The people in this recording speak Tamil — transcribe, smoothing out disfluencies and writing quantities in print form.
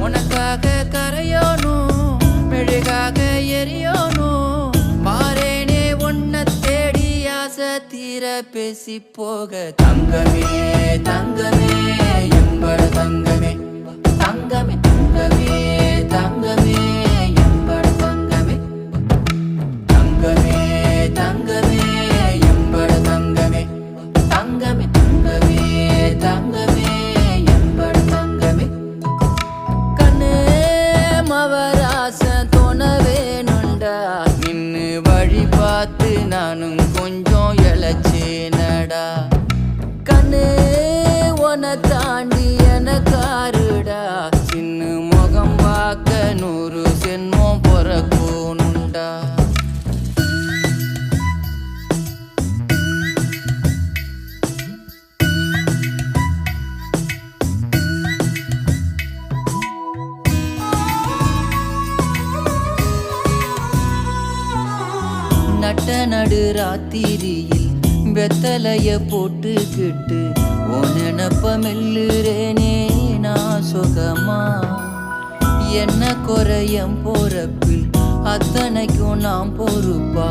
உனக்காக கரையோனும் மெழுகாக எரியோனும் மாறேனே உன்னை தேடி ஆசை தீர பேசி போக தங்கமே தங்கமே எம்பட தங்கமே தங்கமே தங்கமே தங்கமே எம்பட தங்கமே தங்கமே தங்கமே எம்பட தங்கமே தங்கமே தங்கமே தங்கமே எம்பட தங்கமே கண்ணே மவராச தோணவேனுண்டா நின்னு வழி பார்த்து நானும் கொஞ்சம் இழைச்சேனடா கண்ணே உன தாண்டி எனக்காருடா சின்ன முகம் பார்க்க 100 சென்மம் பொறக்கோனுண்டா நட்ட நடு ராத்திரியில் வெத்தலைய போட்டுக்கிட்டு உன் நினப்ப மெல்லுறேனே நான் சுகமா என்ன குறையம் போறப்பில் அத்தனைக்கும் நான் பொறுப்பா